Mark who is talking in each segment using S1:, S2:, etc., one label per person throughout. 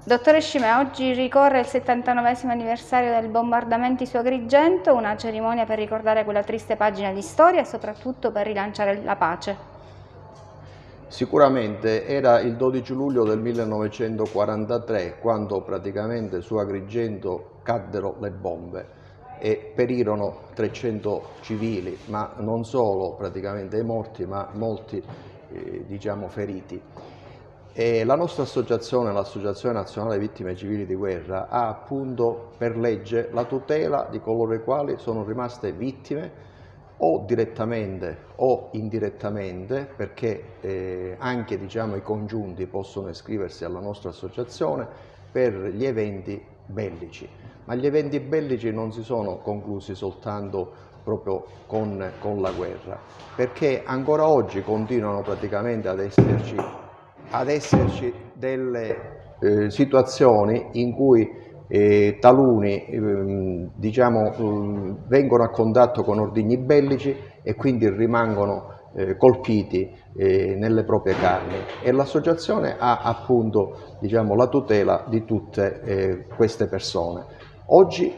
S1: Dottore Scimè, oggi ricorre il 79° anniversario del bombardamento su Agrigento, una cerimonia per ricordare quella triste pagina di storia e soprattutto per rilanciare la pace.
S2: Sicuramente era il 12 luglio del 1943 quando praticamente su Agrigento caddero le bombe e perirono 300 civili, ma non solo praticamente i morti, ma molti feriti. E la nostra associazione, l'Associazione Nazionale Vittime Civili di Guerra, ha appunto per legge la tutela di coloro i quali sono rimaste vittime o direttamente o indirettamente, perché anche i congiunti possono iscriversi alla nostra associazione per gli eventi bellici. Ma gli eventi bellici non si sono conclusi soltanto proprio con la guerra, perché ancora oggi continuano praticamente ad esserci delle situazioni in cui taluni vengono a contatto con ordigni bellici e quindi rimangono colpiti nelle proprie carni, e l'associazione ha appunto la tutela di tutte queste persone. Oggi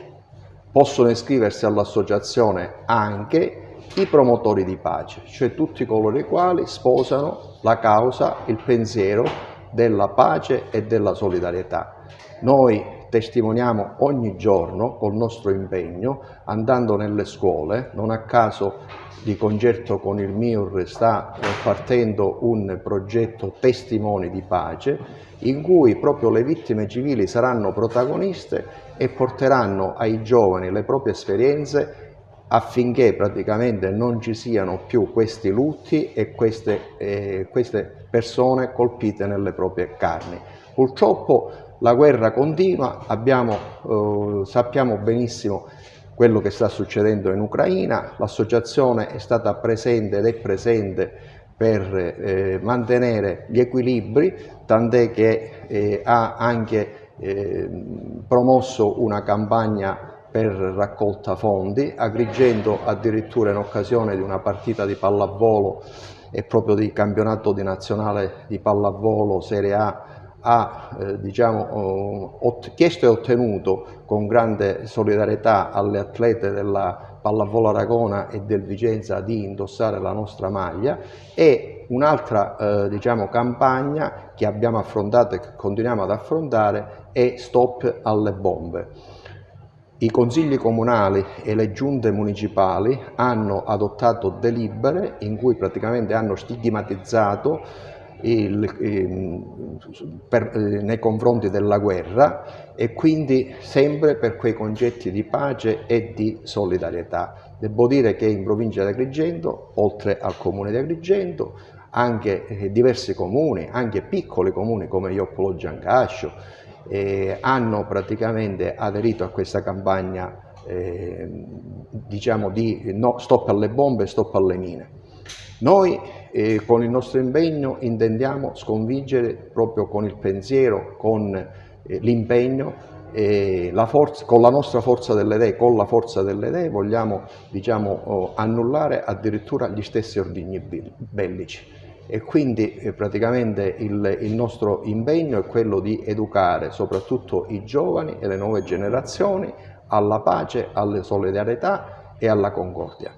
S2: possono iscriversi all'associazione anche i promotori di pace, cioè tutti coloro i quali sposano la causa, il pensiero della pace e della solidarietà. Noi testimoniamo ogni giorno col nostro impegno, andando nelle scuole. Non a caso, di concerto con il MIUR, sta partendo un progetto Testimoni di Pace, in cui proprio le vittime civili saranno protagoniste e porteranno ai giovani le proprie esperienze, affinché praticamente non ci siano più questi lutti e queste persone colpite nelle proprie carni. Purtroppo la guerra continua, sappiamo benissimo quello che sta succedendo in Ucraina. L'associazione è stata presente ed è presente per mantenere gli equilibri, tant'è che ha anche promosso una campagna per raccolta fondi. Agrigento, addirittura in occasione di una partita di pallavolo e proprio di campionato di nazionale di pallavolo Serie A, ha chiesto e ottenuto con grande solidarietà alle atlete della Pallavolo Aragona e del Vicenza di indossare la nostra maglia. E un'altra campagna che abbiamo affrontato e che continuiamo ad affrontare è Stop alle bombe. I consigli comunali e le giunte municipali hanno adottato delibere in cui praticamente hanno stigmatizzato nei confronti della guerra, e quindi sempre per quei concetti di pace e di solidarietà. Devo dire che in provincia di Agrigento, oltre al comune di Agrigento, anche diversi comuni, anche piccoli comuni come Ioppolo Giancascio, hanno praticamente aderito a questa campagna di stop alle bombe, stop alle mine. Noi con il nostro impegno intendiamo sconfiggere proprio con il pensiero, con l'impegno, con la nostra forza delle idee, con la forza delle idee vogliamo annullare addirittura gli stessi ordigni bellici. E quindi praticamente il nostro impegno è quello di educare soprattutto i giovani e le nuove generazioni alla pace, alla solidarietà e alla concordia.